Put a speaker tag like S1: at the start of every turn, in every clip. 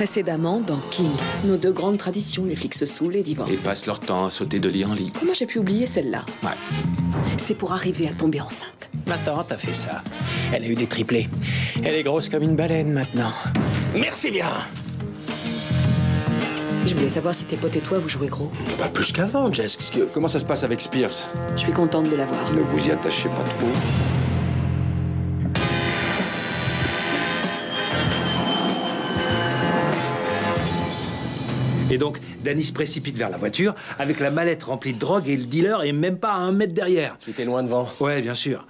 S1: Précédemment, dans King, nos deux grandes traditions, les flics se saoulent et divorcent.
S2: Et passent leur temps à sauter de lit en lit.
S1: Comment j'ai pu oublier celle-là?
S2: Ouais.
S1: C'est pour arriver à tomber enceinte.
S3: Ma tante a fait ça. Elle a eu des triplés. Elle est grosse comme une baleine maintenant. Merci bien.
S1: Je voulais savoir si tes potes et toi, vous jouez gros.
S3: Bah, plus qu'avant, Jess.
S4: Comment ça se passe avec Spears?
S1: Je suis contente de l'avoir.
S4: Ne vous y attachez pas trop.
S3: Et donc, Danny se précipite vers la voiture avec la mallette remplie de drogue et le dealer est même pas à 1 mètre derrière.
S5: J'étais loin devant.
S3: Ouais, bien sûr.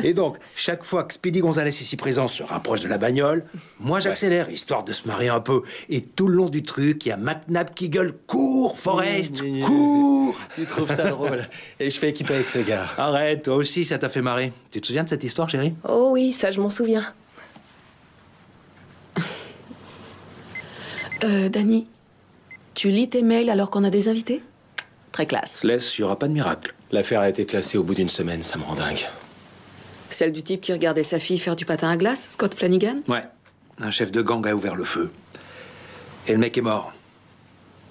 S3: Et donc, chaque fois que Speedy Gonzalez ici présent se rapproche de la bagnole, moi j'accélère, histoire de se marrer un peu. Et tout le long du truc, il y a McNabb qui gueule « Cours, Forrest, cours !»
S5: Tu trouves ça drôle. Et je fais équiper avec ce gars.
S3: Arrête, toi aussi, ça t'a fait marrer. Tu te souviens de cette histoire, chérie?
S1: Oh oui, ça, je m'en souviens. Danny, tu lis tes mails alors qu'on a des invités? Très classe.
S3: Laisse, il n'y aura pas de miracle.
S5: L'affaire a été classée au bout d'1 semaine, ça me rend dingue.
S1: Celle du type qui regardait sa fille faire du patin à glace, Scott Flanagan?
S3: Ouais, un chef de gang a ouvert le feu. Et le mec est mort.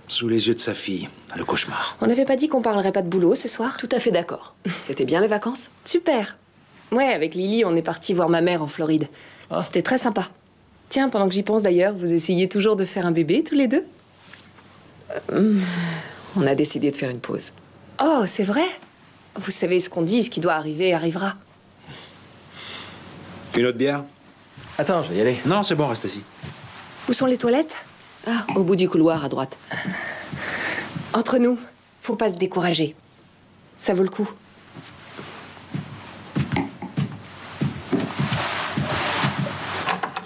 S3: Sous les yeux de sa fille. Le cauchemar.
S6: On n'avait pas dit qu'on parlerait pas de boulot ce soir?
S1: Tout à fait d'accord. C'était bien les vacances?
S6: Super. Ouais, avec Lily, on est parti voir ma mère en Floride.
S5: Ah.
S6: C'était très sympa. Tiens, pendant que j'y pense d'ailleurs, vous essayez toujours de faire un bébé tous les deux?
S1: On a décidé de faire une pause.
S6: Oh, c'est vrai? Vous savez ce qu'on dit, ce qui doit arriver arrivera.
S3: Une autre bière?
S5: Attends, je vais y aller.
S3: Non, c'est bon, reste assis.
S6: Où sont les toilettes?
S1: Ah, au bout du couloir, à droite.
S6: Entre nous, faut pas se décourager. Ça vaut le coup.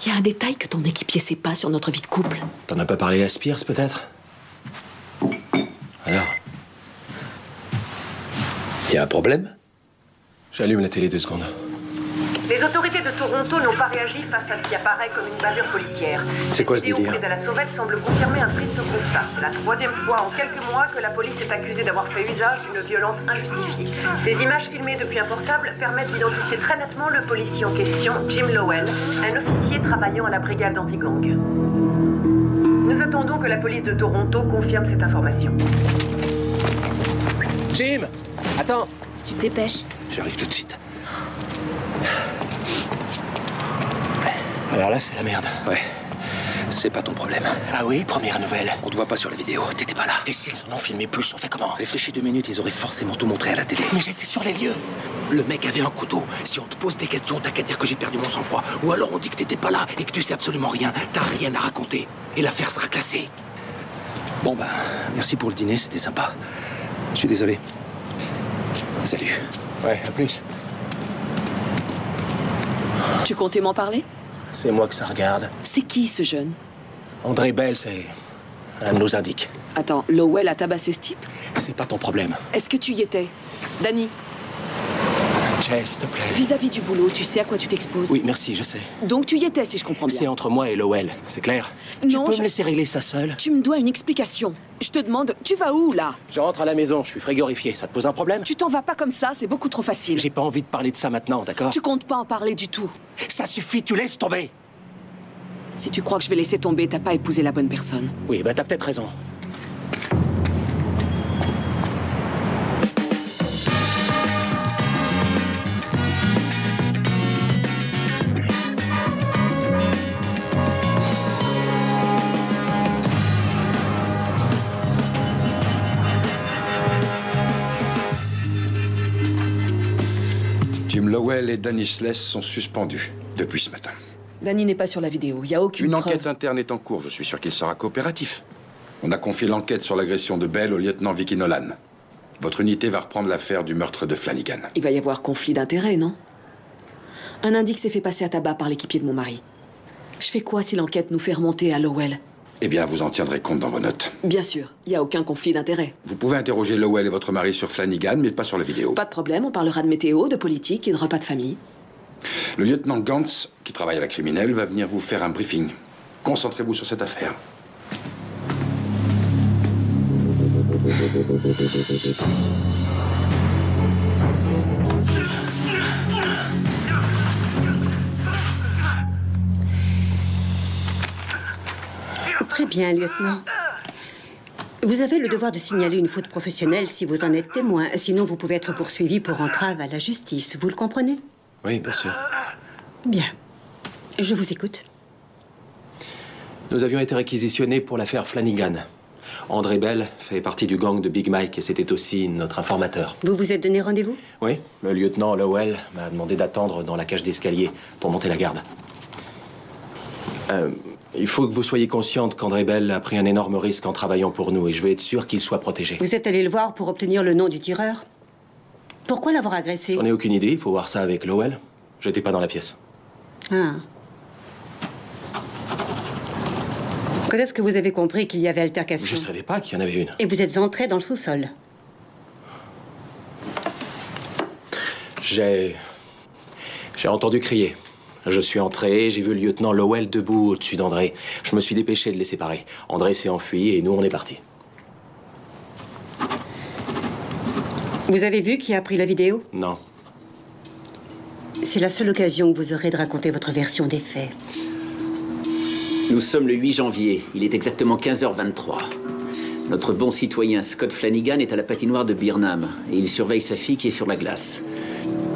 S1: Il y a un détail que ton équipier sait pas sur notre vie de couple.
S5: T'en as pas parlé à Spears, peut-être? Alors?
S3: Il y a un problème?
S5: J'allume la télé 2 secondes.
S7: Les autorités de Toronto n'ont pas réagi face à ce qui apparaît comme une bavure policière.
S3: C'est quoi ce
S7: Vidéo
S3: délire?
S7: prise à la sauvette semble confirmer un triste constat. C'est la 3e fois en quelques mois que la police est accusée d'avoir fait usage d'une violence injustifiée. Ces images filmées depuis un portable permettent d'identifier très nettement le policier en question, Jim Lowell, un officier travaillant à la brigade anti-gang. Nous attendons que la police de Toronto confirme cette information.
S5: Jim! Attends!
S6: Tu te dépêches.
S3: J'arrive tout de suite.
S5: Alors là, c'est la merde.
S3: Ouais. C'est pas ton problème.
S5: Ah oui, première nouvelle.
S3: On te voit pas sur la vidéo, t'étais pas là.
S5: Et s'ils en ont filmé plus, on fait comment?
S3: Réfléchis 2 minutes, ils auraient forcément tout montré à la télé.
S5: Mais j'étais sur les lieux.
S3: Le mec avait un couteau. Si on te pose des questions, t'as qu'à dire que j'ai perdu mon sang-froid. Ou alors on dit que t'étais pas là et que tu sais absolument rien. T'as rien à raconter. Et l'affaire sera classée. Bon ben, merci pour le dîner, c'était sympa. Je suis désolé. Salut.
S5: Ouais, à plus.
S1: Tu comptais m'en parler?
S5: C'est moi que ça regarde.
S1: C'est qui, ce jeune?
S5: André Bell, c'est un de nos indiques.
S1: Attends, Lowell a tabassé ce type?
S5: C'est pas ton problème.
S1: Est-ce que tu y étais? Danny,
S5: Jess, s'il te plaît.
S1: vis-à-vis du boulot, tu sais à quoi tu t'exposes?
S5: Oui, merci, je sais.
S1: Donc tu y étais, si je comprends bien.
S5: C'est entre moi et Lowell, c'est clair?
S1: Non,
S5: Tu peux
S1: je-
S5: me laisser régler ça seul?
S1: Tu me dois une explication. Je te demande, tu vas où, là?
S5: Je rentre à la maison, je suis frigorifié. Ça te pose un problème?
S1: Tu t'en vas pas comme ça, c'est beaucoup trop facile.
S5: J'ai pas envie de parler de ça maintenant, d'accord?
S1: Tu comptes pas en parler du tout.
S5: Ça suffit, tu laisses tomber.
S1: Si tu crois que je vais laisser tomber, t'as pas épousé la bonne personne.
S5: Oui, bah t'as peut-être raison.
S4: Jim Lowell et Danny Sless sont suspendus depuis ce matin.
S1: Danny n'est pas sur la vidéo, y a aucune
S4: Une
S1: preuve.
S4: enquête interne est en cours. Je suis sûr qu'il sera coopératif. On a confié l'enquête sur l'agression de Bell au lieutenant Vicky Nolan. Votre unité va reprendre l'affaire du meurtre de Flanagan.
S1: Il va y avoir conflit d'intérêts, non? Un indique s'est fait passer à tabac par l'équipier de mon mari. Je fais quoi si l'enquête nous fait remonter à Lowell?
S4: Eh bien, vous en tiendrez compte dans vos notes.
S1: Bien sûr, y a aucun conflit d'intérêts.
S4: Vous pouvez interroger Lowell et votre mari sur Flanagan, mais pas sur la vidéo.
S1: Pas de problème, on parlera de météo, de politique et de repas de famille.
S4: Le lieutenant Gantz, qui travaille à la criminelle, va venir vous faire un briefing. Concentrez-vous sur cette affaire.
S8: Très bien, lieutenant. Vous avez le devoir de signaler une faute professionnelle si vous en êtes témoin. Sinon, vous pouvez être poursuivi pour entrave à la justice. Vous le comprenez?
S5: Oui, bien sûr.
S8: Bien. Je vous écoute.
S5: Nous avions été réquisitionnés pour l'affaire Flanagan. André Bell fait partie du gang de Big Mike et c'était aussi notre informateur.
S8: Vous vous êtes donné rendez-vous?
S5: Oui, le lieutenant Lowell m'a demandé d'attendre dans la cage d'escalier pour monter la garde. Il faut que vous soyez consciente qu'André Bell a pris un énorme risque en travaillant pour nous et je veux être sûr qu'il soit protégé.
S8: Vous êtes allé le voir pour obtenir le nom du tireur? Pourquoi l'avoir agressé?
S5: J'en ai aucune idée, il faut voir ça avec Lowell. J'étais pas dans la pièce.
S8: Ah. Quand est-ce que vous avez compris qu'il y avait altercation?
S5: Je savais pas qu'il y en avait une.
S8: Et vous êtes entré dans le sous-sol?
S5: J'ai entendu crier. Je suis entré, j'ai vu le lieutenant Lowell debout au-dessus d'André. Je me suis dépêché de les séparer. André s'est enfui et nous, on est partis.
S8: Vous avez vu qui a pris la vidéo?
S5: Non.
S8: C'est la seule occasion que vous aurez de raconter votre version des faits.
S9: Nous sommes le 8 janvier. Il est exactement 15h23. Notre bon citoyen Scott Flanagan est à la patinoire de Burnham et il surveille sa fille qui est sur la glace.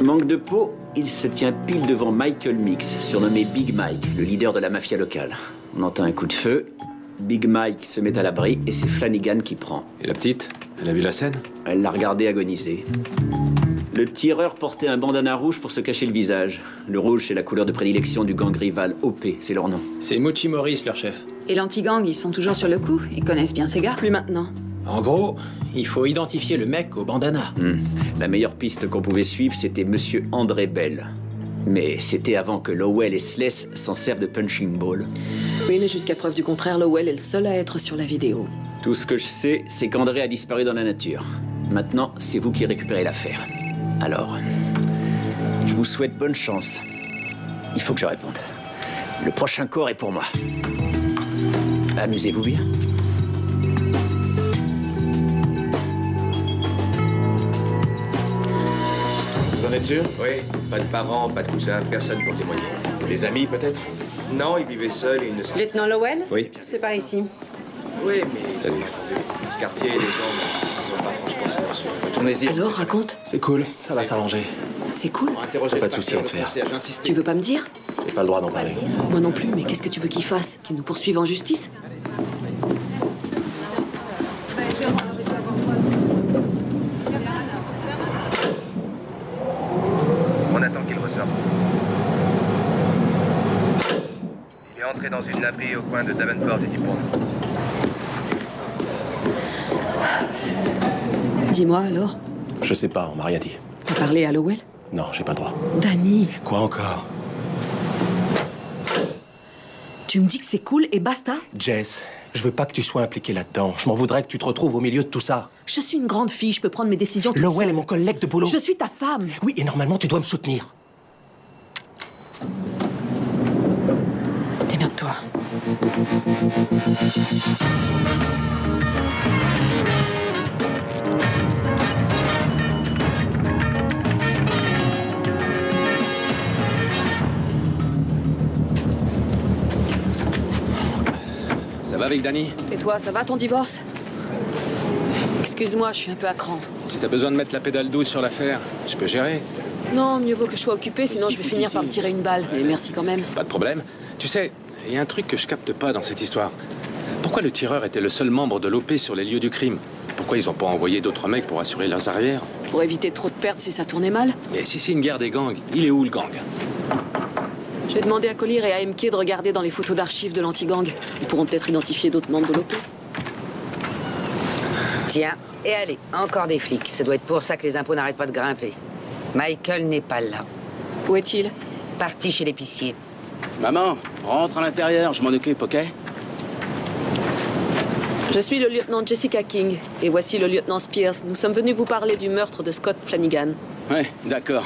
S9: Manque de peau, il se tient pile devant Michael Mix, surnommé Big Mike, le leader de la mafia locale. On entend un coup de feu, Big Mike se met à l'abri et c'est Flanagan qui prend.
S2: Et la petite? Elle a vu la scène?
S9: Elle l'a regardé agoniser. Le tireur portait un bandana rouge pour se cacher le visage. Le rouge, c'est la couleur de prédilection du gang rival OP, c'est leur nom.
S2: C'est Mochi Morris, leur chef.
S10: Et l'anti-gang, ils sont toujours sur le coup? Ils connaissent bien ces gars?
S1: Plus maintenant.
S11: En gros, il faut identifier le mec au bandana.
S9: La meilleure piste qu'on pouvait suivre, c'était Monsieur André Bell. Mais c'était avant que Lowell et Sless s'en servent de punching ball.
S1: Oui, mais jusqu'à preuve du contraire, Lowell est le seul à être sur la vidéo.
S9: Tout ce que je sais, c'est qu'André a disparu dans la nature. Maintenant, c'est vous qui récupérez l'affaire. Alors, je vous souhaite bonne chance. Il faut que je réponde. Le prochain corps est pour moi. Amusez-vous bien.
S12: Vous en êtes sûr? Oui. Pas de parents, pas de cousins, personne pour témoigner. Des amis, peut-être? Non, ils vivaient seuls et ils ne sont...
S8: Lieutenant Lowell?
S12: Oui.
S8: C'est par ici.
S12: Oui, mais... Salut. Ce quartier, les gens ne sont pas franchement silencieux.
S5: Retournez-y.
S1: Alors, raconte.
S5: C'est cool, ça va s'arranger.
S1: C'est cool.
S5: J'ai pas de soucis à te faire.
S1: Tu veux pas me dire?
S5: J'ai pas le droit d'en parler.
S1: Moi non plus, mais qu'est-ce que tu veux qu'ils fassent? Qu'ils nous poursuivent en justice?
S13: On attend qu'il ressorte. Il est entré dans une laverie au coin de Davenport et Dupont.
S1: Dis-moi alors.
S5: Je sais pas, on m'a rien dit.
S1: T'as parlé à Lowell?
S5: Non, j'ai pas le droit.
S1: Danny,
S5: Quoi encore?
S1: tu me dis que c'est cool et basta?
S5: Jess, je veux pas que tu sois impliqué là-dedans. Je m'en voudrais que tu te retrouves au milieu de tout ça.
S1: Je suis une grande fille, je peux prendre mes décisions toute
S5: Lowell
S1: seule.
S5: est mon collègue de boulot.
S1: Je suis ta femme.
S5: Oui, et normalement, tu dois me soutenir.
S1: Démerde-toi.
S2: Ça va avec Danny?
S1: Et toi, ça va ton divorce? Excuse-moi, je suis un peu à cran.
S2: Si t'as besoin de mettre la pédale douce sur l'affaire, je peux gérer.
S1: Non, mieux vaut que je sois occupée, sinon je vais finir par me tirer une balle. Mais merci quand même.
S2: Pas de problème. Tu sais, il y a un truc que je capte pas dans cette histoire. Pourquoi le tireur était le seul membre de l'OP sur les lieux du crime? Pourquoi ils ont pas envoyé d'autres mecs pour assurer leurs arrières?
S1: Pour éviter trop de pertes si ça tournait mal.
S2: Et si c'est une guerre des gangs, il est où le gang?
S1: Je vais demander à Collier et à MK de regarder dans les photos d'archives de l'anti-gang. Ils pourront peut-être identifier d'autres membres de l'OP.
S14: Tiens, et allez, encore des flics. Ça doit être pour ça que les impôts n'arrêtent pas de grimper. Michael n'est pas là.
S1: Où est-il?
S14: Parti chez l'épicier.
S15: Maman, rentre à l'intérieur, je m'en occupe, ok?
S1: Je suis le lieutenant Jessica King, et voici le lieutenant Spears. Nous sommes venus vous parler du meurtre de Scott Flanagan.
S15: Ouais, d'accord.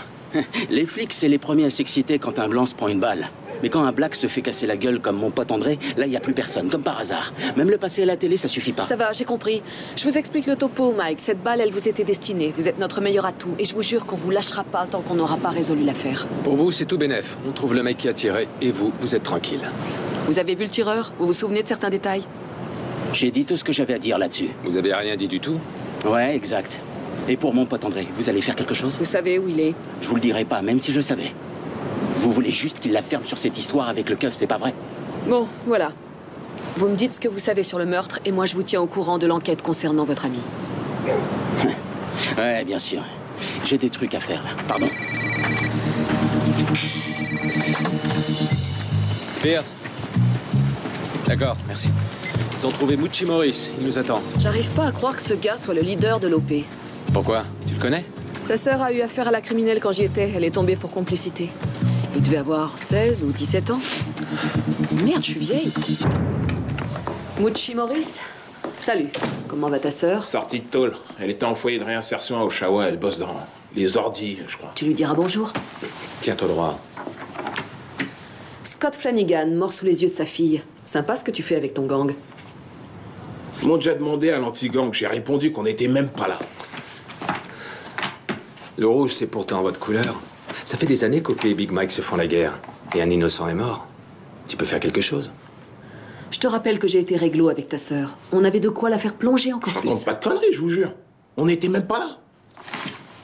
S15: Les flics, c'est les premiers à s'exciter quand un blanc se prend une balle. Mais quand un black se fait casser la gueule comme mon pote André, là, il n'y a plus personne, comme par hasard. Même le passer à la télé, ça suffit pas.
S1: Ça va, j'ai compris. Je vous explique le topo, Mike. Cette balle, elle vous était destinée. Vous êtes notre meilleur atout, et je vous jure qu'on vous lâchera pas tant qu'on n'aura pas résolu l'affaire.
S2: Pour vous, c'est tout bénef. On trouve le mec qui a tiré, et vous, vous êtes tranquille.
S1: Vous avez vu le tireur? Vous vous souvenez de certains détails?
S15: J'ai dit tout ce que j'avais à dire là-dessus.
S2: Vous avez rien dit du tout?
S15: Ouais, exact. Et pour mon pote André, vous allez faire quelque chose?
S1: Vous savez où il est?
S15: Je vous le dirai pas, même si je le savais. Vous voulez juste qu'il la ferme sur cette histoire avec le keuf, c'est pas vrai?
S1: Bon, voilà. Vous me dites ce que vous savez sur le meurtre et moi je vous tiens au courant de l'enquête concernant votre ami.
S15: Ouais, bien sûr. J'ai des trucs à faire, là. Pardon.
S2: Spears. D'accord, merci. Ils ont trouvé Mucci Morris. Il nous attend.
S1: J'arrive pas à croire que ce gars soit le leader de l'OP.
S2: Pourquoi? Tu le connais?
S1: Sa sœur a eu affaire à la criminelle quand j'y étais. Elle est tombée pour complicité. Il devait avoir 16 ou 17 ans. Merde, je suis vieille. Mucci Morris? Salut. Comment va ta sœur?
S16: Sortie de tôle. Elle était en foyer de réinsertion à Oshawa. Elle bosse dans les ordis, je crois.
S1: Tu lui diras bonjour.
S2: Tiens-toi droit.
S1: Scott Flanagan, mort sous les yeux de sa fille. Sympa ce que tu fais avec ton gang.
S16: Ils m'ont déjà demandé à l'anti-gang. J'ai répondu qu'on n'était même pas là.
S2: Le rouge, c'est pourtant votre couleur. Ça fait des années qu'OP et Big Mike se font la guerre. Et un innocent est mort. Tu peux faire quelque chose?
S1: Je te rappelle que j'ai été réglo avec ta sœur. On avait de quoi la faire plonger encore plus.
S16: Je raconte pas de conneries, je vous jure. On n'était même pas là.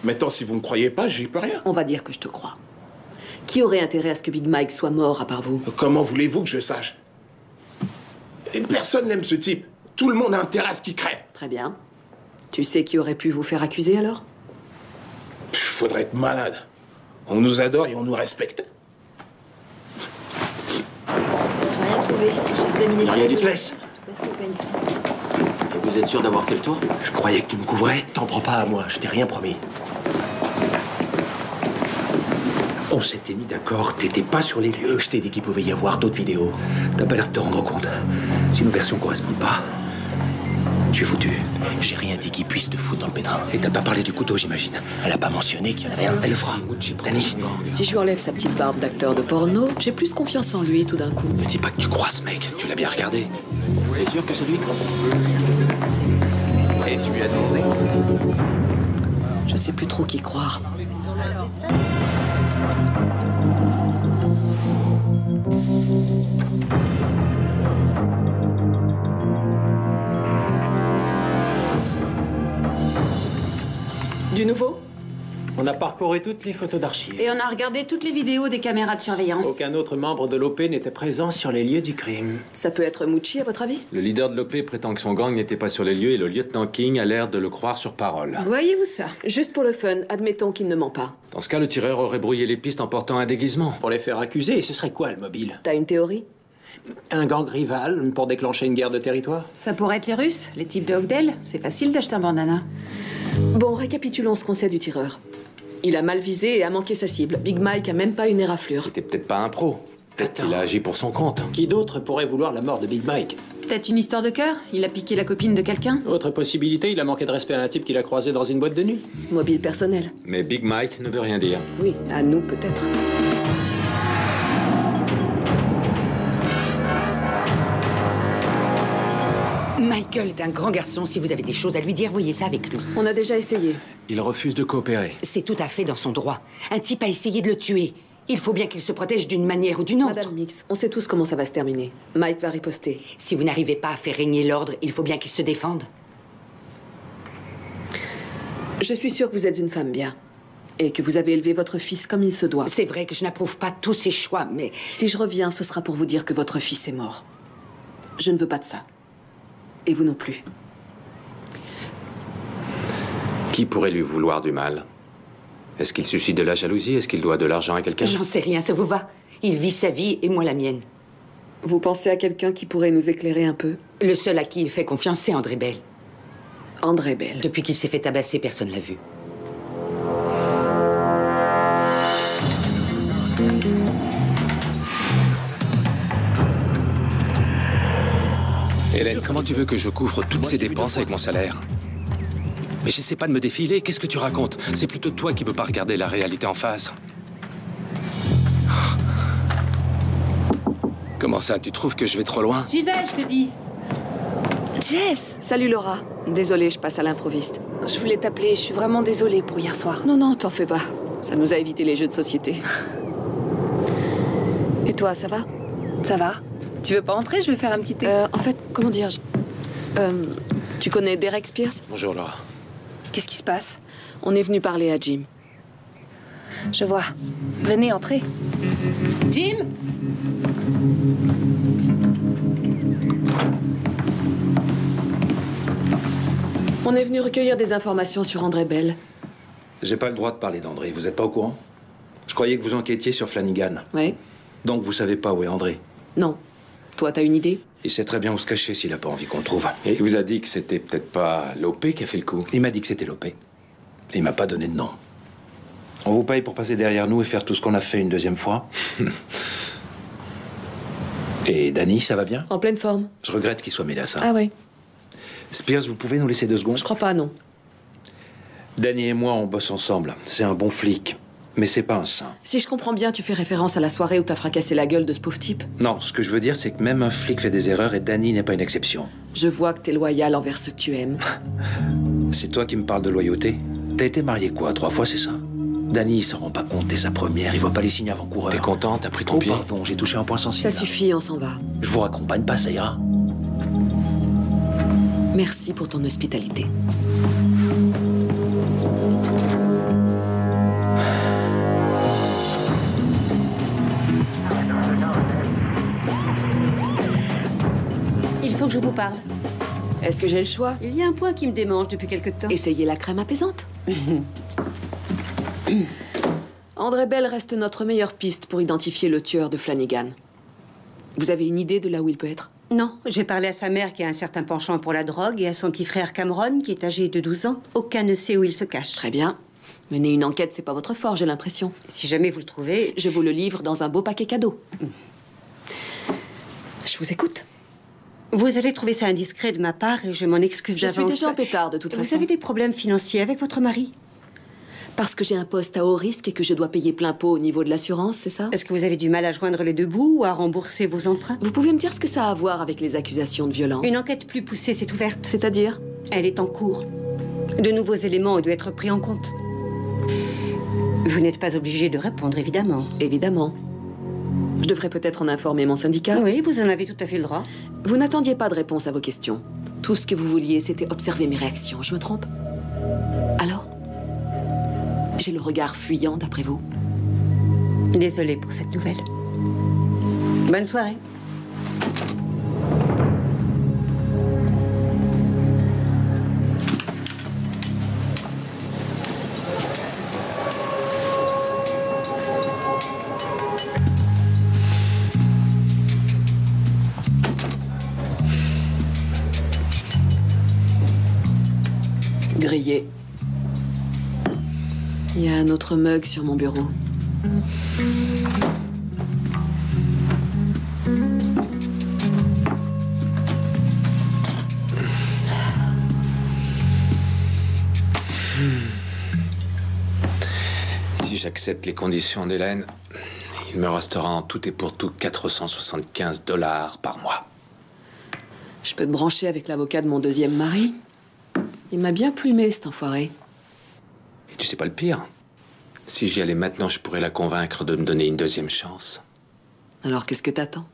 S16: Maintenant, si vous me croyez pas, j'y peux rien.
S1: On va dire que je te crois. Qui aurait intérêt à ce que Big Mike soit mort à part vous?
S16: Comment voulez-vous que je sache? Et personne n'aime ce type. Tout le monde a intérêt à ce qu'il crève.
S1: Très bien. Tu sais qui aurait pu vous faire accuser alors?
S16: Faudrait être malade. On nous adore et on nous respecte.
S1: Rien trouvé. J'ai examiné
S16: Rien du laisse.
S9: Vous êtes sûr d'avoir fait le tour?
S3: Je croyais que tu me couvrais. T'en prends pas à moi, je t'ai rien promis. On s'était mis d'accord, t'étais pas sur les lieux. Je t'ai dit qu'il pouvait y avoir d'autres vidéos. T'as pas l'air de te rendre compte. Si nos versions correspondent pas, je suis foutu. J'ai rien dit qu'il puisse te foutre dans le pétrin. Et t'as pas parlé du couteau, j'imagine. Elle a pas mentionné qu'il y en avait un. Elle le fera. Danny.
S1: Si je lui enlève sa petite barbe d'acteur de porno, j'ai plus confiance en lui tout d'un coup.
S3: Ne dis pas que tu crois ce mec. Tu l'as bien regardé.
S9: T'es sûr que c'est lui?
S12: Et tu lui as demandé?
S1: Je sais plus trop qui croire. Du nouveau?
S11: On a parcouru toutes les photos d'archives.
S8: Et on a regardé toutes les vidéos des caméras de surveillance.
S11: Aucun autre membre de l'OP n'était présent sur les lieux du crime.
S1: Ça peut être Mucci, à votre avis?
S2: Le leader de l'OP prétend que son gang n'était pas sur les lieux et le lieutenant King a l'air de le croire sur parole.
S8: Voyez-vous ça?
S1: Juste pour le fun, admettons qu'il ne ment pas.
S2: Dans ce cas, le tireur aurait brouillé les pistes en portant un déguisement.
S11: Pour les faire accuser, ce serait quoi le mobile?
S1: T'as une théorie?
S11: Un gang rival pour déclencher une guerre de territoire?
S8: Ça pourrait être les Russes, les types de Hogdell. C'est facile d'acheter un bandana.
S1: Bon, récapitulons ce qu'on sait du tireur. Il a mal visé et a manqué sa cible. Big Mike a même pas une éraflure.
S2: C'était peut-être pas un pro. Peut-être qu'il a agi pour son compte.
S11: Qui d'autre pourrait vouloir la mort de Big Mike?
S8: Peut-être une histoire de cœur? Il a piqué la copine de quelqu'un?
S11: Autre possibilité, il a manqué de respect à un type qu'il a croisé dans une boîte de nuit.
S1: Mobile personnel.
S2: Mais Big Mike ne veut rien dire.
S1: Oui, à nous peut-être.
S14: Michael est un grand garçon. Si vous avez des choses à lui dire, voyez ça avec lui.
S1: On a déjà essayé.
S2: Il refuse de coopérer.
S14: C'est tout à fait dans son droit. Un type a essayé de le tuer. Il faut bien qu'il se protège d'une manière ou d'une autre.
S1: Madame Mix, on sait tous comment ça va se terminer. Mike va riposter.
S14: Si vous n'arrivez pas à faire régner l'ordre, il faut bien qu'il se défende.
S1: Je suis sûre que vous êtes une femme bien. Et que vous avez élevé votre fils comme il se doit.
S14: C'est vrai que je n'approuve pas tous ses choix, mais...
S1: Si je reviens, ce sera pour vous dire que votre fils est mort. Je ne veux pas de ça. Et vous non plus.
S2: Qui pourrait lui vouloir du mal? Est-ce qu'il suscite de la jalousie? Est-ce qu'il doit de l'argent à quelqu'un?
S14: J'en sais rien, ça vous va? Il vit sa vie et moi la mienne.
S1: Vous pensez à quelqu'un qui pourrait nous éclairer un peu?
S14: Le seul à qui il fait confiance, c'est André Bell.
S1: André Bell.
S14: Depuis qu'il s'est fait tabasser, personne l'a vu.
S2: Hélène, comment tu veux que je couvre toutes ces dépenses avec mon salaire? Mais j'essaie pas de me défiler, qu'est-ce que tu racontes? C'est plutôt toi qui veux pas regarder la réalité en face. Comment ça, tu trouves que je vais trop loin?
S8: J'y vais, je te dis.
S1: Jess! Salut Laura. Désolée, je passe à l'improviste.
S6: Je voulais t'appeler, je suis vraiment désolée pour hier soir.
S1: Non, t'en fais pas. Ça nous a évité les jeux de société. Et toi, ça va?
S6: Ça va? Tu veux pas entrer? Je vais faire un petit thé.
S1: En fait, comment dire tu connais Derek Spears?
S2: Bonjour, Laura.
S1: Qu'est-ce qui se passe? On est venu parler à Jim.
S6: Je vois. Venez, entrez. Jim?
S1: On est venu recueillir des informations sur André Bell.
S3: J'ai pas le droit de parler d'André, vous êtes pas au courant? Je croyais que vous enquêtiez sur Flanagan.
S1: Oui.
S3: Donc vous savez pas où est André?
S1: Non. Toi, t'as une idée?
S3: Il sait très bien où se cacher s'il a pas envie qu'on le trouve.
S5: Et il vous a dit que c'était peut-être pas Lopé qui a fait le coup?
S3: Il m'a dit que c'était Lopé. Il m'a pas donné de nom. On vous paye pour passer derrière nous et faire tout ce qu'on a fait une deuxième fois? Et Danny, ça va bien?
S1: En pleine forme.
S3: Je regrette qu'il soit mêlé à ça.
S1: Ah ouais.
S3: Spears, vous pouvez nous laisser 2 secondes?
S1: Je crois pas, non.
S3: Danny et moi, on bosse ensemble. C'est un bon flic. Mais c'est pas un saint.
S1: Si je comprends bien, tu fais référence à la soirée où t'as fracassé la gueule de ce pauvre type?
S3: Non, ce que je veux dire, c'est que même un flic fait des erreurs et Danny n'est pas une exception.
S1: Je vois que t'es loyal envers ceux que tu aimes.
S3: C'est toi qui me parles de loyauté? T'as été marié quoi, 3 fois, c'est ça? Danny, il s'en rend pas compte, t'es sa première, il voit pas les signes avant-coureurs.
S5: T'es content? T'as pris ton pied?
S3: Pardon, j'ai touché un point sensible.
S1: Ça suffit, on s'en va.
S3: Je vous raccompagne pas, ça ira.
S1: Merci pour ton hospitalité.
S8: Il faut que je vous parle.
S1: Est-ce que j'ai le choix?
S8: Il y a un point qui me démange depuis quelque temps.
S1: Essayez la crème apaisante. André Bell reste notre meilleure piste pour identifier le tueur de Flanagan. Vous avez une idée de là où il peut être?
S8: Non, j'ai parlé à sa mère qui a un certain penchant pour la drogue et à son petit frère Cameron qui est âgé de 12 ans. Aucun ne sait où il se cache.
S1: Très bien. Mener une enquête, c'est pas votre fort, j'ai l'impression.
S8: Si jamais vous le trouvez...
S1: Je vous le livre dans un beau paquet cadeau. Je vous écoute.
S8: Vous allez trouver ça indiscret de ma part et je m'en excuse d'avance.
S1: Je suis déjà en pétard, de toute façon.
S8: Vous avez des problèmes financiers avec votre mari?
S1: Parce que j'ai un poste à haut risque et que je dois payer plein pot au niveau de l'assurance, c'est ça?
S8: Est-ce que vous avez du mal à joindre les 2 bouts ou à rembourser vos emprunts?
S1: Vous pouvez me dire ce que ça a à voir avec les accusations de violence?
S8: Une enquête plus poussée s'est ouverte.
S1: C'est-à-dire?
S8: Elle est en cours. De nouveaux éléments ont dû être pris en compte. Vous n'êtes pas obligé de répondre, évidemment.
S1: Évidemment. Je devrais peut-être en informer mon syndicat?
S8: Oui, vous en avez tout à fait le droit.
S1: Vous n'attendiez pas de réponse à vos questions. Tout ce que vous vouliez, c'était observer mes réactions. Je me trompe? Alors? J'ai le regard fuyant, d'après vous?
S8: Désolée pour cette nouvelle. Bonne soirée.
S1: Grillé. Il y a un autre mug sur mon bureau.
S2: Si j'accepte les conditions d'Hélène, il me restera en tout et pour tout 475 $ par mois.
S1: Je peux te brancher avec l'avocat de mon deuxième mari? Il m'a bien plumé, cet enfoiré.
S2: Et tu sais pas le pire? Si j'y allais maintenant, je pourrais la convaincre de me donner une deuxième chance.
S1: Alors, qu'est-ce que t'attends?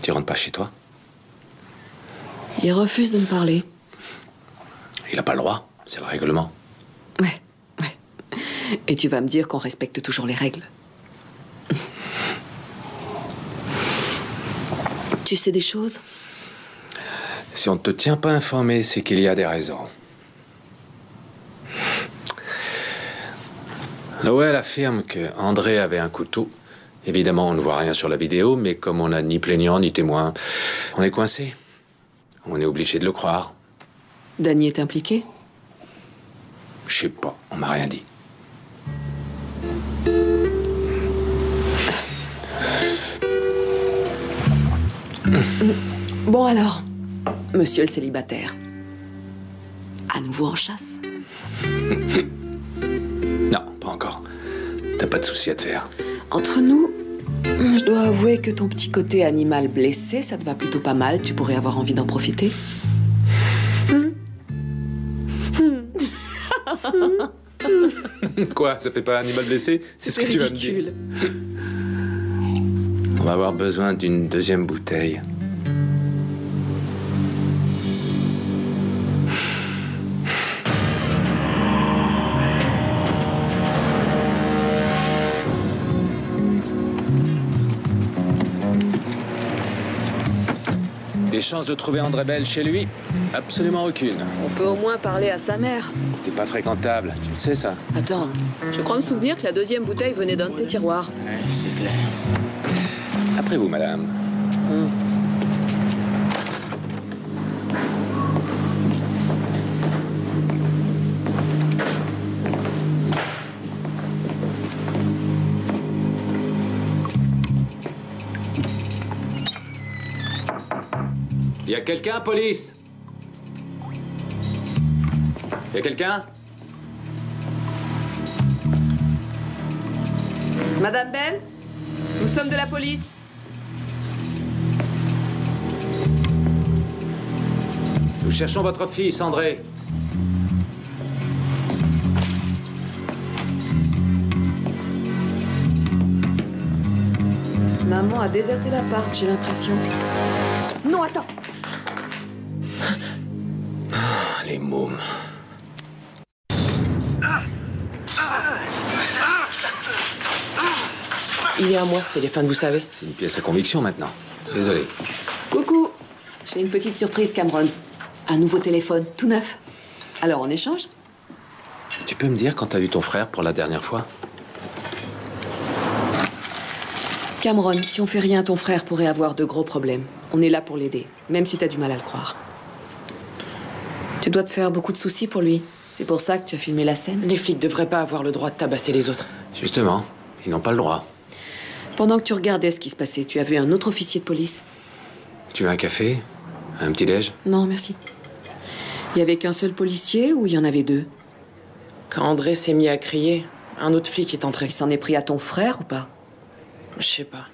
S2: Tu rentres pas chez toi?
S1: Il refuse de me parler.
S2: Il a pas le droit, c'est le règlement.
S1: Ouais. Et tu vas me dire qu'on respecte toujours les règles. Tu sais des choses?
S2: Si on ne te tient pas informé, c'est qu'il y a des raisons. Lowell affirme que André avait un couteau. Évidemment, on ne voit rien sur la vidéo, mais comme on n'a ni plaignant ni témoin, on est coincé. On est obligé de le croire.
S1: Danny est impliqué?
S2: Je sais pas, on m'a rien dit.
S1: Bon alors, monsieur le célibataire. À nouveau en chasse?
S2: Non, pas encore. T'as pas de souci à te faire.
S1: Entre nous, je dois avouer que ton petit côté animal blessé, ça te va plutôt pas mal. Tu pourrais avoir envie d'en profiter.
S2: Quoi, ça fait pas animal blessé? C'est ce que tu vas me dire. On va avoir besoin d'une deuxième bouteille. Des chances de trouver André Bell chez lui? Absolument aucune.
S1: On peut au moins parler à sa mère.
S2: T'es pas fréquentable, tu le sais ça?
S1: Attends, je crois me souvenir que la deuxième bouteille venait d'un de tes tiroirs.
S2: Ouais, c'est clair. Après vous, madame. Y a quelqu'un, police? Y a quelqu'un?
S1: Madame Bell, nous sommes de la police.
S2: Nous cherchons votre fils, André.
S1: Maman a déserté l'appart, j'ai l'impression. Non, attends.
S2: Les mômes.
S17: Il est à moi, ce téléphone, vous savez.
S2: C'est une pièce à conviction, maintenant. Désolé.
S1: Coucou. J'ai une petite surprise, Cameron. Un nouveau téléphone, tout neuf. Alors, on échange?
S2: Tu peux me dire quand t'as vu ton frère pour la dernière fois?
S1: Cameron, si on fait rien, ton frère pourrait avoir de gros problèmes. On est là pour l'aider, même si t'as du mal à le croire. Tu dois te faire beaucoup de soucis pour lui. C'est pour ça que tu as filmé la scène?
S17: Les flics devraient pas avoir le droit de tabasser les autres.
S2: Justement, ils n'ont pas le droit.
S1: Pendant que tu regardais ce qui se passait, tu as vu un autre officier de police?
S2: Tu veux un café? Un petit-déj?
S1: Non, merci. Il y avait qu'un seul policier ou il y en avait deux?
S17: Quand André s'est mis à crier, un autre flic est entré.
S1: Il s'en est pris à ton frère ou pas?
S17: Je sais pas.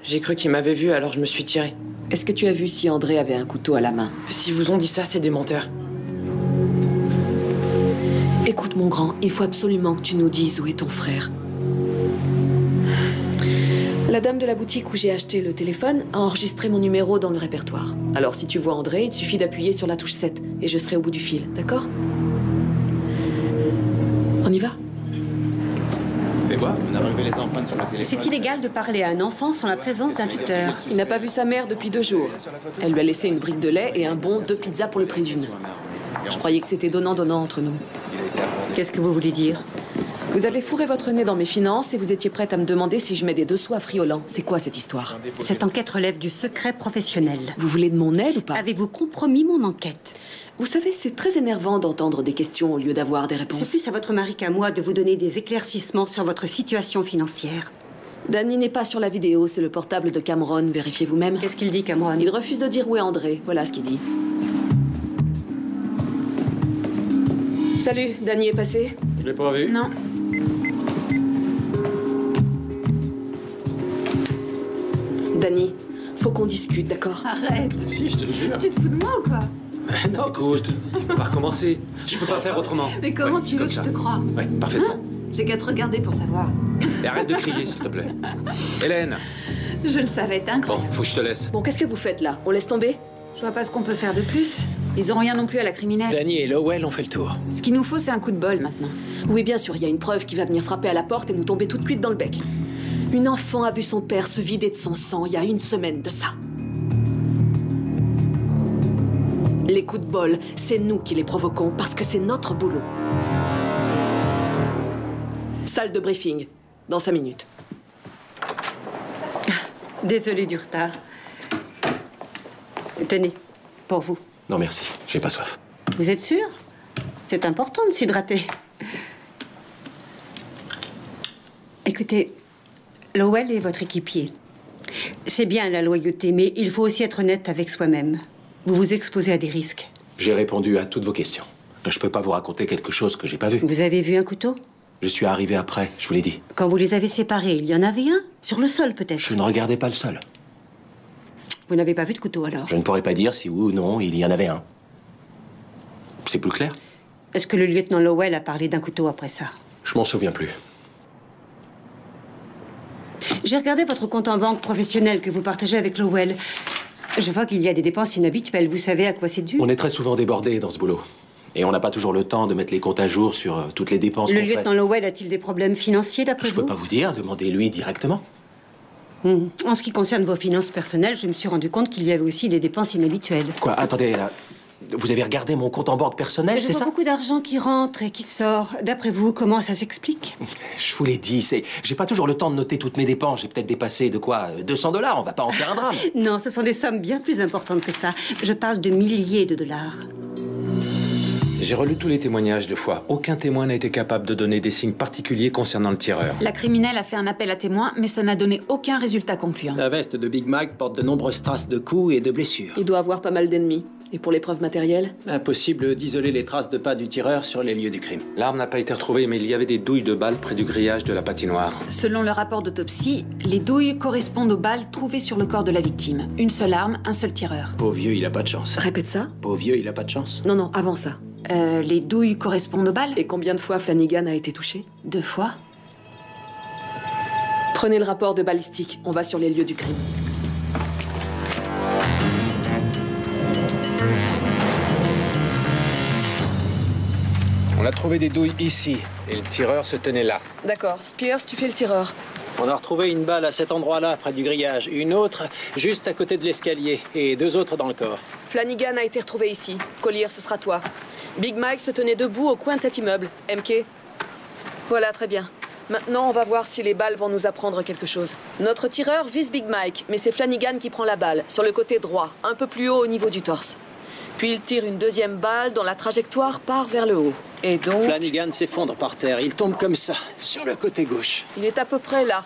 S17: J'ai cru qu'il m'avait vu, alors je me suis tiré.
S1: Est-ce que tu as vu si André avait un couteau à la main?
S17: Si vous ont dit ça, c'est des menteurs.
S1: Écoute, mon grand, il faut absolument que tu nous dises où est ton frère. La dame de la boutique où j'ai acheté le téléphone a enregistré mon numéro dans le répertoire. Alors si tu vois André, il te suffit d'appuyer sur la touche 7 et je serai au bout du fil, d'accord? On y va?
S12: Fais voir, on a relevé les empreintes sur le téléphone.
S8: C'est illégal de parler à un enfant sans la présence d'un tuteur.
S1: Il n'a pas vu sa mère depuis 2 jours. Elle lui a laissé une brique de lait et un bon 2 pizzas pour le prix d'une. Je croyais que c'était donnant-donnant entre nous.
S8: Qu'est-ce que vous voulez dire?
S1: Vous avez fourré votre nez dans mes finances et vous étiez prête à me demander si je mets des dessous à Friolan. C'est quoi cette histoire?
S8: Cette enquête relève du secret professionnel.
S1: Vous voulez de mon aide ou pas?
S8: Avez-vous compromis mon enquête?
S1: Vous savez, c'est très énervant d'entendre des questions au lieu d'avoir des réponses.
S8: C'est plus à votre mari qu'à moi de vous donner des éclaircissements sur votre situation financière.
S1: Danny n'est pas sur la vidéo, c'est le portable de Cameron. Vérifiez vous-même.
S8: Qu'est-ce qu'il dit, Cameron?
S1: Il refuse de dire où est André. Voilà ce qu'il dit. Salut, Danny est passé?
S2: Je l'ai pas vu.
S10: Non.
S1: Danny, faut qu'on discute, d'accord?
S10: Arrête.
S2: Si, je te jure.
S10: Tu te fous de moi ou quoi?
S2: Non, écoute, on va recommencer. Je peux pas faire autrement.
S10: Mais comment
S2: Ouais,
S10: tu veux
S2: comme
S10: que
S2: ça.
S10: je te croie?
S2: Ouais, parfaitement.
S10: Hein? J'ai qu'à te regarder pour savoir.
S2: Et arrête de crier, s'il te plaît. Hélène!
S10: Je le savais, t'es
S2: Bon,
S10: incroyable.
S2: faut que je te laisse.
S1: Bon, qu'est-ce que vous faites là? On laisse tomber?
S10: Je vois pas ce qu'on peut faire de plus. Ils ont rien non plus à la criminelle.
S11: Danny et Lowell ont fait le tour.
S10: Ce qu'il nous faut, c'est un coup de bol maintenant.
S1: Oui, bien sûr, il y a une preuve qui va venir frapper à la porte et nous tomber tout de suite dans le bec. Une enfant a vu son père se vider de son sang il y a 1 semaine de ça. Les coups de bol, c'est nous qui les provoquons parce que c'est notre boulot. Salle de briefing, dans 5 minutes.
S8: Désolée du retard. Tenez, pour vous.
S5: Non, merci. J'ai pas soif.
S8: Vous êtes sûr? C'est important de s'hydrater. Écoutez, Lowell est votre équipier. C'est bien la loyauté, mais il faut aussi être honnête avec soi-même. Vous vous exposez à des risques.
S5: J'ai répondu à toutes vos questions. Je peux pas vous raconter quelque chose que j'ai pas vu.
S8: Vous avez vu un couteau?
S5: Je suis arrivé après, je vous l'ai dit.
S8: Quand vous les avez séparés, il y en avait un? Sur le sol, peut-être?
S5: Je ne regardais pas le sol.
S8: Vous n'avez pas vu de couteau, alors?
S5: Je ne pourrais pas dire si oui ou non il y en avait un. C'est plus clair?
S8: Est-ce que le lieutenant Lowell a parlé d'un couteau après ça?
S5: Je m'en souviens plus.
S8: J'ai regardé votre compte en banque professionnel que vous partagez avec Lowell. Je vois qu'il y a des dépenses inhabituelles. Vous savez à quoi c'est dû?
S5: On est très souvent débordés dans ce boulot. Et on n'a pas toujours le temps de mettre les comptes à jour sur toutes les dépenses qu'on fait.
S8: Le lieutenant Lowell a-t-il des problèmes financiers d'après vous?
S5: Je peux pas vous dire, demandez-lui directement.
S8: En ce qui concerne vos finances personnelles, je me suis rendu compte qu'il y avait aussi des dépenses inhabituelles.
S5: Quoi? Attendez, vous avez regardé mon compte en banque personnel, c'est ça?
S8: Je vois beaucoup d'argent qui rentre et qui sort. D'après vous, comment ça s'explique?
S5: Je vous l'ai dit, j'ai pas toujours le temps de noter toutes mes dépenses. J'ai peut-être dépassé de quoi? 200 $, on va pas en faire un drame.
S8: Non, ce sont des sommes bien plus importantes que ça. Je parle de milliers de dollars.
S2: J'ai relu tous les témoignages 2 fois. Aucun témoin n'a été capable de donner des signes particuliers concernant le tireur.
S10: La criminelle a fait un appel à témoins, mais ça n'a donné aucun résultat concluant.
S11: La veste de Big Mike porte de nombreuses traces de coups et de blessures.
S1: Il doit avoir pas mal d'ennemis. Et pour les preuves matérielles?
S11: Impossible d'isoler les traces de pas du tireur sur les lieux du crime.
S2: L'arme n'a pas été retrouvée, mais il y avait des douilles de balles près du grillage de la patinoire.
S10: Selon le rapport d'autopsie, les douilles correspondent aux balles trouvées sur le corps de la victime. Une seule arme, un seul tireur.
S11: Pauvre vieux, il a pas de chance.
S1: Répète ça.
S11: Pauvre vieux, il a pas de chance.
S1: Non, non, avant ça.
S10: Les douilles correspondent aux balles?
S1: Et combien de fois Flanagan a été touché?
S10: 2 fois.
S1: Prenez le rapport de balistique. On va sur les lieux du crime.
S2: On a trouvé des douilles ici, et le tireur se tenait là.
S1: D'accord. Spears, tu fais le tireur.
S11: On a retrouvé une balle à cet endroit-là, près du grillage. Une autre juste à côté de l'escalier. Et 2 autres dans le corps.
S1: Flanagan a été retrouvé ici. Collier, ce sera toi. Big Mike se tenait debout au coin de cet immeuble. MK? Voilà, très bien. Maintenant, on va voir si les balles vont nous apprendre quelque chose. Notre tireur vise Big Mike, mais c'est Flanagan qui prend la balle, sur le côté droit, un peu plus haut au niveau du torse. Puis il tire une deuxième balle dont la trajectoire part vers le haut. Et donc...
S11: Flanagan s'effondre par terre. Il tombe comme ça, sur le côté gauche.
S1: Il est à peu près là.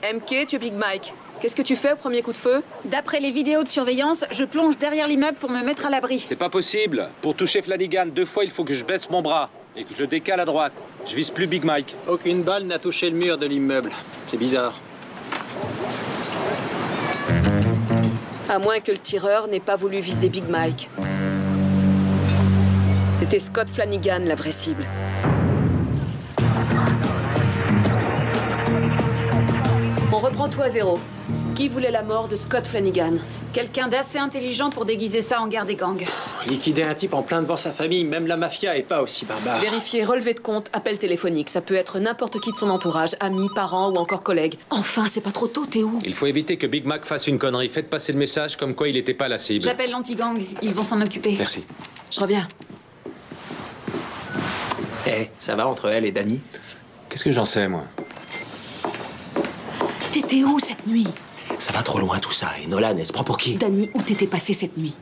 S1: MK, tu es Big Mike. Qu'est-ce que tu fais au premier coup de feu?
S10: D'après les vidéos de surveillance, je plonge derrière l'immeuble pour me mettre à l'abri.
S2: C'est pas possible. Pour toucher Flanagan 2 fois, il faut que je baisse mon bras et que je le décale à droite. Je vise plus Big Mike.
S11: Aucune balle n'a touché le mur de l'immeuble. C'est bizarre.
S1: À moins que le tireur n'ait pas voulu viser Big Mike. C'était Scott Flanagan, la vraie cible. On reprend tout à zéro. Qui voulait la mort de Scott Flanagan?
S10: Quelqu'un d'assez intelligent pour déguiser ça en guerre des gangs.
S11: Liquider un type en plein devant sa famille, même la mafia est pas aussi barbare.
S1: Vérifier, relevé de compte, appel téléphonique. Ça peut être n'importe qui de son entourage, amis, parents ou encore collègues. Enfin, c'est pas trop tôt, t'es où?
S2: Il faut éviter que Big Mac fasse une connerie. Faites passer le message comme quoi il n'était pas la cible.
S10: J'appelle l'anti-gang. Ils vont s'en occuper.
S2: Merci.
S1: Je reviens.
S11: Eh, ça va entre elle et Danny?
S2: Qu'est-ce que j'en sais, moi?
S1: T'étais où cette nuit?
S5: Ça va trop loin tout ça. Et Nolan, elle se prend pour qui?
S1: Danny, où t'étais passé cette nuit?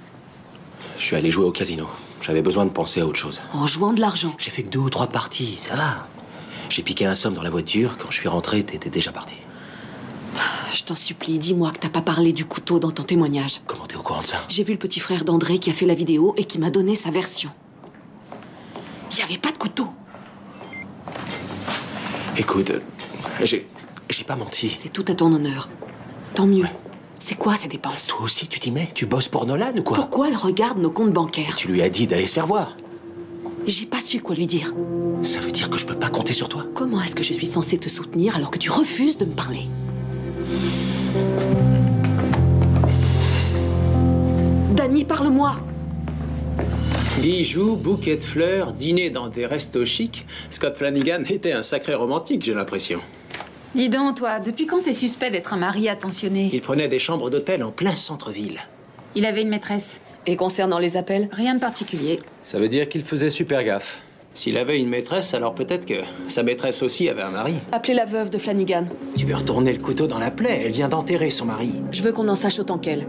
S5: Je suis allé jouer au casino. J'avais besoin de penser à autre chose.
S1: En jouant de l'argent?
S5: J'ai fait que 2 ou 3 parties, ça va. J'ai piqué un somme dans la voiture. Quand je suis rentré, t'étais déjà parti.
S1: Je t'en supplie, dis-moi que t'as pas parlé du couteau dans ton témoignage.
S5: Comment t'es au courant de ça?
S1: J'ai vu le petit frère d'André qui a fait la vidéo et qui m'a donné sa version. Il n'y avait pas de couteau.
S5: Écoute, j'ai pas menti.
S1: C'est tout à ton honneur. Tant mieux. Ouais. C'est quoi ces dépenses?
S5: Toi aussi, tu t'y mets? Tu bosses pour Nolan ou quoi?
S1: Pourquoi elle regarde nos comptes bancaires?
S5: Tu lui as dit d'aller se faire voir.
S1: J'ai pas su quoi lui dire.
S5: Ça veut dire que je peux pas compter sur toi?
S1: Comment est-ce que je suis censée te soutenir alors que tu refuses de me parler? Danny, parle-moi!
S11: Bijoux, bouquets de fleurs, dîner dans des restos chics. Scott Flanagan était un sacré romantique, j'ai l'impression.
S10: Dis donc, toi, depuis quand c'est suspect d'être un mari attentionné?
S11: Il prenait des chambres d'hôtel en plein centre-ville.
S10: Il avait une maîtresse.
S1: Et concernant les appels?
S10: Rien de particulier.
S2: Ça veut dire qu'il faisait super gaffe.
S11: S'il avait une maîtresse, alors peut-être que sa maîtresse aussi avait un mari.
S1: Appelez la veuve de Flanagan.
S11: Tu veux retourner le couteau dans la plaie? Elle vient d'enterrer son mari.
S1: Je veux qu'on en sache autant qu'elle.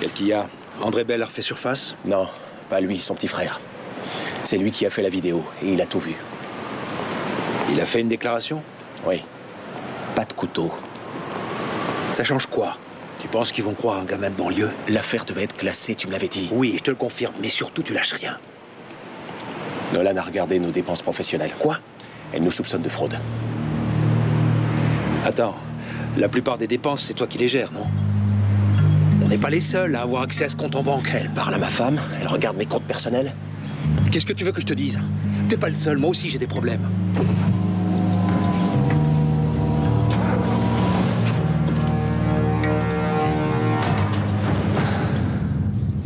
S3: Qu'est-ce qu'il y a? André Bell a refait surface?
S5: Non, pas lui, son petit frère. C'est lui qui a fait la vidéo et il a tout vu.
S3: Il a fait une déclaration?
S5: Oui. Pas de couteau.
S3: Ça change quoi? Tu penses qu'ils vont croire un gamin de banlieue?
S5: L'affaire devait être classée, tu me l'avais dit.
S3: Oui, je te le confirme, mais surtout tu lâches rien.
S5: Nolan a regardé nos dépenses professionnelles.
S3: Quoi?
S5: Elle nous soupçonne de fraude.
S3: Attends, la plupart des dépenses, c'est toi qui les gères, non? n'est pas les seuls à avoir accès à ce compte en banque.
S15: Elle parle à ma femme, elle regarde mes comptes personnels.
S3: Qu'est-ce que tu veux que je te dise? T'es pas le seul, moi aussi j'ai des problèmes.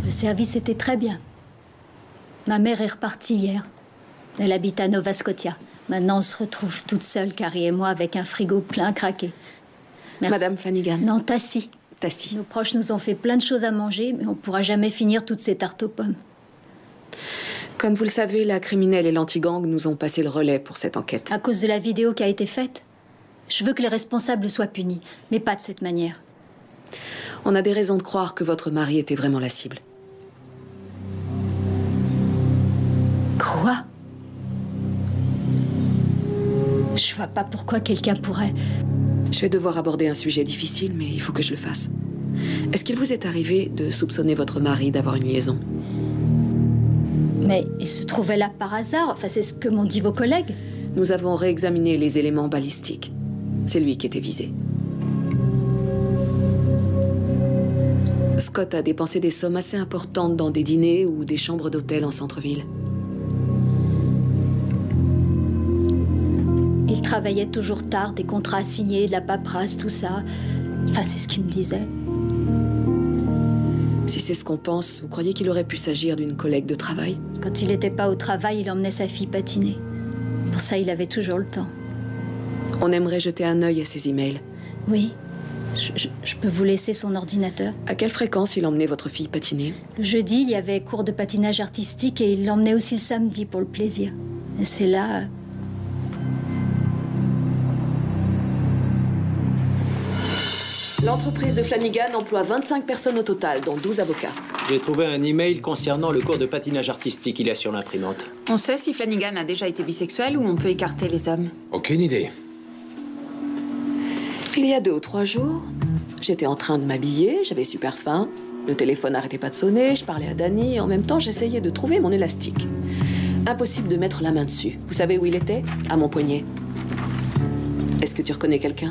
S18: Le service était très bien. Ma mère est repartie hier. Elle habite à Nova Scotia. Maintenant, on se retrouve toute seule, Carrie et moi, avec un frigo plein craqué. Merci.
S1: Madame Flanagan.
S18: Non, Tassie.
S1: Tassie.
S18: Nos proches nous ont fait plein de choses à manger, mais on pourra jamais finir toutes ces tartes aux pommes.
S1: Comme vous le savez, la criminelle et l'anti-gang nous ont passé le relais pour cette enquête.
S18: À cause de la vidéo qui a été faite, je veux que les responsables soient punis, mais pas de cette manière.
S1: On a des raisons de croire que votre mari était vraiment la cible.
S18: Quoi? Je vois pas pourquoi quelqu'un pourrait...
S1: Je vais devoir aborder un sujet difficile, mais il faut que je le fasse. Est-ce qu'il vous est arrivé de soupçonner votre mari d'avoir une liaison?
S18: Mais il se trouvait là par hasard, enfin c'est ce que m'ont dit vos collègues.
S1: Nous avons réexaminé les éléments balistiques. C'est lui qui était visé. Scott a dépensé des sommes assez importantes dans des dîners ou des chambres d'hôtel en centre-ville.
S18: Il travaillait toujours tard, des contrats signés, de la paperasse, tout ça. Enfin, c'est ce qu'il me disait.
S1: Si c'est ce qu'on pense, vous croyez qu'il aurait pu s'agir d'une collègue de travail?
S18: Quand il n'était pas au travail, il emmenait sa fille patiner. Pour ça, il avait toujours le temps.
S1: On aimerait jeter un œil à ses emails.
S18: Oui. Je peux vous laisser son ordinateur?
S1: À quelle fréquence il emmenait votre fille patiner?
S18: Le jeudi, il y avait cours de patinage artistique et il l'emmenait aussi le samedi pour le plaisir. Et c'est là...
S1: L'entreprise de Flanagan emploie 25 personnes au total, dont 12 avocats.
S5: J'ai trouvé un email concernant le cours de patinage artistique qu'il y a sur l'imprimante.
S10: On sait si Flanagan a déjà été bisexuel ou on peut écarter les hommes?
S2: Aucune idée.
S1: Il y a 2 ou 3 jours, j'étais en train de m'habiller, j'avais super faim. Le téléphone n'arrêtait pas de sonner, je parlais à Danny et en même temps, j'essayais de trouver mon élastique. Impossible de mettre la main dessus. Vous savez où il était? À mon poignet. Est-ce que tu reconnais quelqu'un?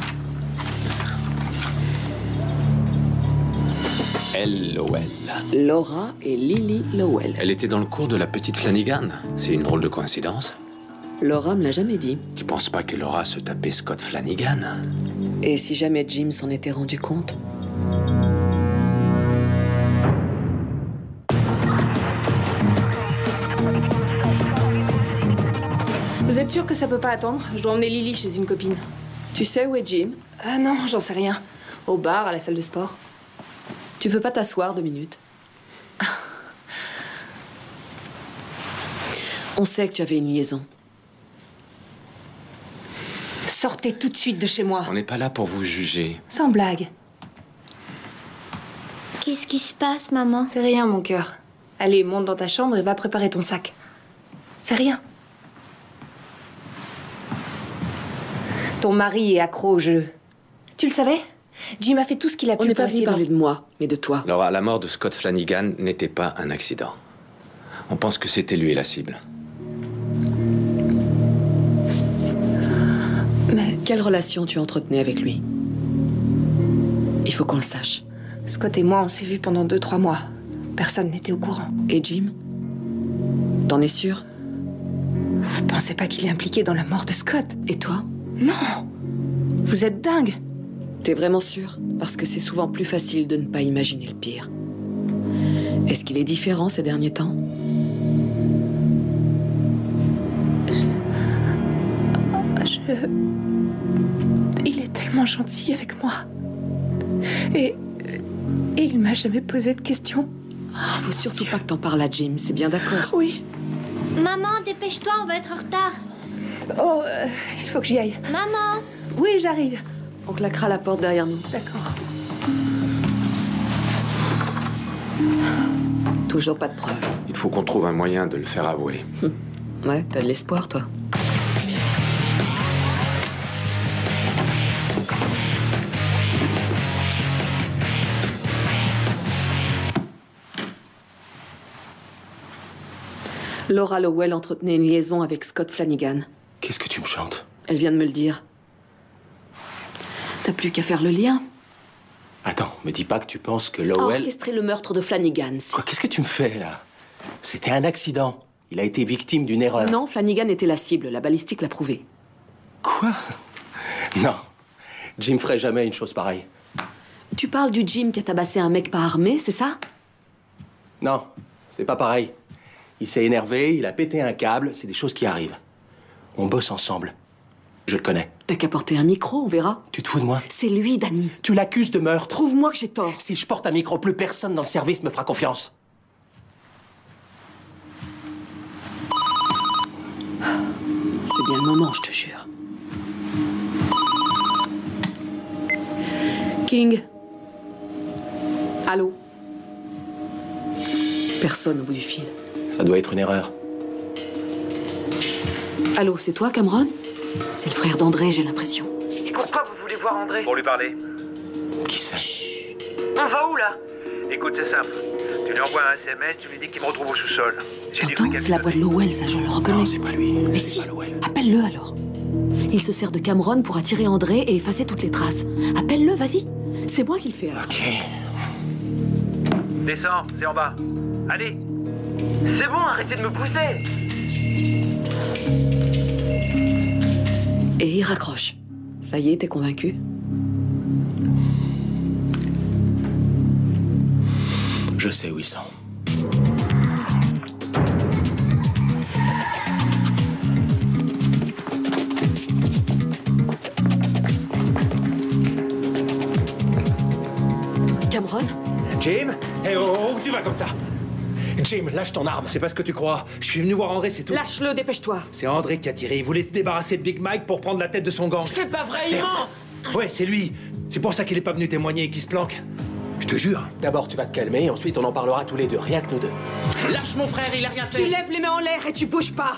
S2: L.O.L.
S1: Laura et Lily Lowell.
S2: Elle était dans le cours de la petite Flanagan. C'est une drôle de coïncidence.
S1: Laura me l'a jamais dit.
S2: Tu penses pas que Laura se tapait Scott Flanagan?
S1: Et si jamais Jim s'en était rendu compte?
S17: Vous êtes sûr que ça peut pas attendre? Je dois emmener Lily chez une copine.
S1: Tu sais où est Jim?
S17: Ah non, j'en sais rien. Au bar, à la salle de sport.
S1: Tu veux pas t'asseoir 2 minutes? On sait que tu avais une liaison.
S17: Sortez tout de suite de chez moi.
S2: On n'est pas là pour vous juger.
S17: Sans blague.
S18: Qu'est-ce qui se passe, maman?
S17: C'est rien, mon cœur. Allez, monte dans ta chambre et va préparer ton sac. C'est rien. Ton mari est accro au jeu. Tu le savais? Jim a fait tout ce qu'il a pu.
S1: On n'est
S17: pour
S1: pas venu
S17: essayer
S1: parler de moi, mais de toi.
S2: Laura, la mort de Scott Flanagan n'était pas un accident. On pense que c'était lui la cible.
S1: Mais quelle relation tu entretenais avec lui? Il faut qu'on le sache.
S17: Scott et moi, on s'est vus pendant 2-3 mois. Personne n'était au courant.
S1: Et Jim? T'en es sûr?
S17: Vous pensez pas qu'il est impliqué dans la mort de Scott?
S1: Et toi?
S17: Non! Vous êtes dingue!
S1: T'es vraiment sûr? Parce que c'est souvent plus facile de ne pas imaginer le pire. Est-ce qu'il est différent ces derniers temps?
S17: Il est tellement gentil avec moi. Et il m'a jamais posé de questions.
S1: Faut surtout pas que t'en parles à Jim, c'est bien d'accord?
S17: Oui.
S18: Maman, dépêche-toi, on va être en retard.
S17: Oh, il faut que j'y aille.
S18: Maman!
S17: Oui, j'arrive.
S1: On claquera la porte derrière nous.
S17: D'accord.
S1: Toujours pas de preuves.
S2: Il faut qu'on trouve un moyen de le faire avouer.
S1: Ouais, t'as de l'espoir, toi. Laura Lowell entretenait une liaison avec Scott Flanagan.
S2: Qu'est-ce que tu me chantes?
S1: Elle vient de me le dire. T'as plus qu'à faire le lien.
S5: Attends, me dis pas que tu penses que Lowell...
S1: Orchestrer le meurtre de Flanagan.
S5: Quoi, qu'est-ce que tu me fais, là? C'était un accident. Il a été victime d'une erreur.
S1: Non, Flanagan était la cible. La balistique l'a prouvé.
S5: Quoi? Non. Jim ferait jamais une chose pareille.
S1: Tu parles du Jim qui a tabassé un mec pas armé, c'est ça?
S5: Non, c'est pas pareil. Il s'est énervé, il a pété un câble, c'est des choses qui arrivent. On bosse ensemble. Je le connais.
S1: T'as qu'à porter un micro, on verra.
S5: Tu te fous de moi?
S1: C'est lui, Danny.
S5: Tu l'accuses de meurtre.
S1: Trouve-moi que j'ai tort.
S5: Si je porte un micro, plus personne dans le service me fera confiance.
S1: C'est bien le moment, je te jure. King. Allô? Personne au bout du fil.
S5: Ça doit être une erreur.
S1: Allô, c'est toi, Cameron? C'est le frère d'André, j'ai l'impression.
S7: Et pourquoi vous voulez voir André?
S13: Pour lui parler.
S5: Qui ça?
S7: On va où, là?
S13: Écoute, c'est simple. Tu lui envoies un SMS, tu lui dis qu'il me retrouve au sous-sol.
S1: T'entends? C'est la voix de Lowell, ça, je le reconnais.
S5: Non, c'est pas lui.
S1: Mais si, appelle-le alors. Il se sert de Cameron pour attirer André et effacer toutes les traces. Appelle-le, vas-y. C'est moi qui le fais, alors.
S5: Ok.
S13: Descends, c'est en bas. Allez.
S7: C'est bon, arrêtez de me pousser.
S1: Et il raccroche. Ça y est, t'es convaincu?
S5: Je sais où ils sont.
S1: Cameron?
S3: Jim? Eh oh, où tu vas comme ça? Jim, lâche ton arme. C'est pas ce que tu crois. Je suis venu voir André, c'est tout.
S1: Lâche-le, dépêche-toi.
S3: C'est André qui a tiré. Il voulait se débarrasser de Big Mike pour prendre la tête de son gang.
S1: C'est pas vrai, il ment!
S3: Ouais, c'est lui. C'est pour ça qu'il est pas venu témoigner et qu'il se planque. Je te jure.
S5: D'abord, tu vas te calmer, et ensuite on en parlera tous les deux, rien que nous deux.
S15: Lâche mon frère, il a rien fait.
S1: Tu lèves les mains en l'air et tu bouges pas.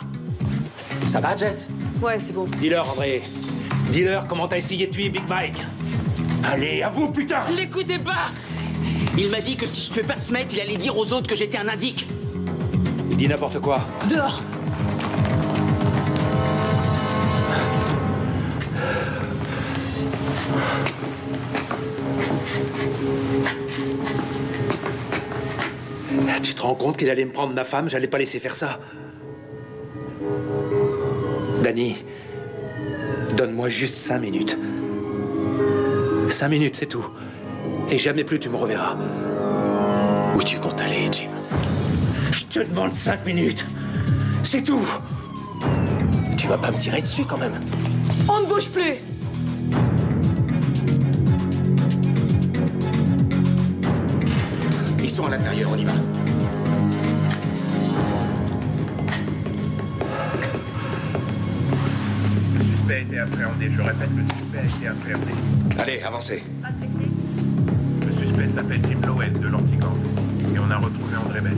S5: Ça va, Jess?
S1: Ouais, c'est bon.
S3: Dis-leur, André. Dis-leur comment t'as essayé de tuer Big Mike. Allez, à vous, putain!
S15: L'écoutez pas! Il m'a dit que si je tuais pas ce mec, il allait dire aux autres que j'étais un indique.
S3: Il dit n'importe quoi.
S15: Dehors!
S3: Tu te rends compte qu'il allait me prendre ma femme? J'allais pas laisser faire ça. Danny, donne-moi juste 5 minutes. 5 minutes, c'est tout. Et jamais plus tu me reverras.
S5: Où tu comptes aller, Jim?
S3: Je te demande 5 minutes. C'est tout.
S5: Tu vas pas me tirer dessus, quand même.
S1: On ne bouge plus.
S12: Ils sont à l'intérieur, on y va.
S13: Le suspect a été appréhendé. Je répète, le suspect a été appréhendé.
S12: Allez, avancez.
S13: Le suspect s'appelle Jim Lowell de l'Antigang. Et on a retrouvé André Bell.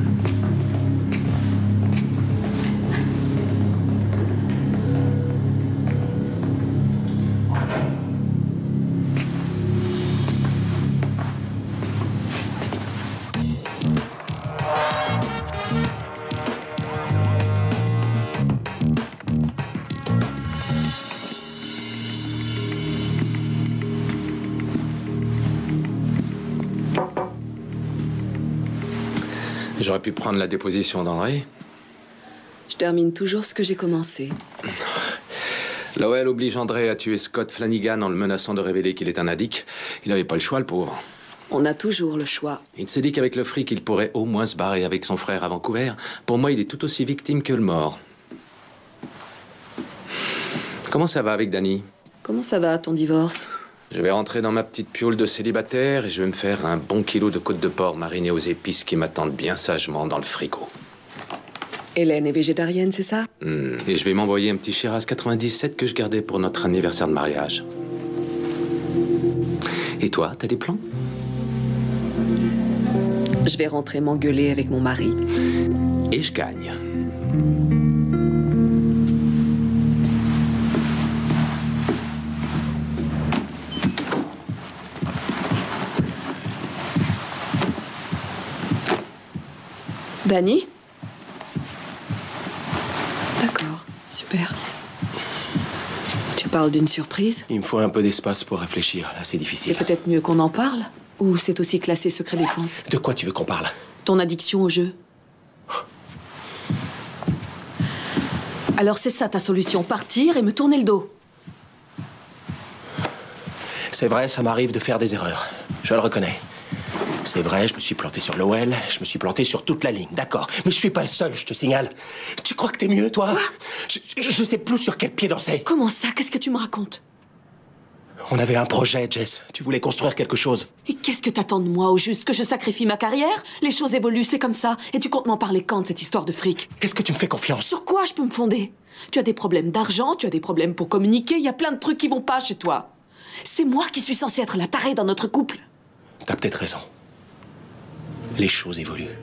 S2: J'aurais pu prendre la déposition d'André.
S1: Je termine toujours ce que j'ai commencé.
S2: Lowell oblige André à tuer Scott Flanagan en le menaçant de révéler qu'il est un addict. Il n'avait pas le choix, le pauvre.
S1: On a toujours le choix.
S2: Il s'est dit qu'avec le fric, il pourrait au moins se barrer avec son frère à Vancouver. Pour moi, il est tout aussi victime que le mort. Comment ça va avec Danny?
S1: Comment ça va, ton divorce?
S2: Je vais rentrer dans ma petite piole de célibataire et je vais me faire un bon kilo de côte de porc marinée aux épices qui m'attendent bien sagement dans le frigo.
S1: Hélène est végétarienne, c'est ça?
S2: Et je vais m'envoyer un petit Shiraz 97 que je gardais pour notre anniversaire de mariage. Et toi, t'as des plans?
S1: Je vais rentrer m'engueuler avec mon mari.
S2: Et je gagne.
S1: Danny? D'accord, super. Tu parles d'une surprise?
S5: Il me faut un peu d'espace pour réfléchir, là, c'est difficile.
S1: C'est peut-être mieux qu'on en parle. Ou c'est aussi classé secret défense.
S5: De quoi tu veux qu'on parle?
S1: Ton addiction au jeu. Alors c'est ça ta solution, partir et me tourner le dos.
S5: C'est vrai, ça m'arrive de faire des erreurs. Je le reconnais. C'est vrai, je me suis planté sur Lowell, je me suis planté sur toute la ligne, d'accord. Mais je suis pas le seul, je te signale. Tu crois que t'es mieux, toi? Je sais plus sur quel pied danser.
S1: Comment ça? Qu'est-ce que tu me racontes?
S5: On avait un projet, Jess. Tu voulais construire quelque chose.
S1: Et qu'est-ce que t'attends de moi, au juste? Que je sacrifie ma carrière? Les choses évoluent, c'est comme ça. Et tu comptes m'en parler quand, de cette histoire de fric?
S5: Qu'est-ce que tu me fais confiance?
S1: Sur quoi je peux me fonder? Tu as des problèmes d'argent, tu as des problèmes pour communiquer, il y a plein de trucs qui vont pas chez toi. C'est moi qui suis censée être la tarée dans notre couple.
S5: T'as peut-être raison. Les choses évoluent.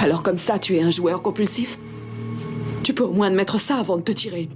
S1: Alors comme ça, tu es un joueur compulsif? Tu peux au moins admettre ça avant de te tirer.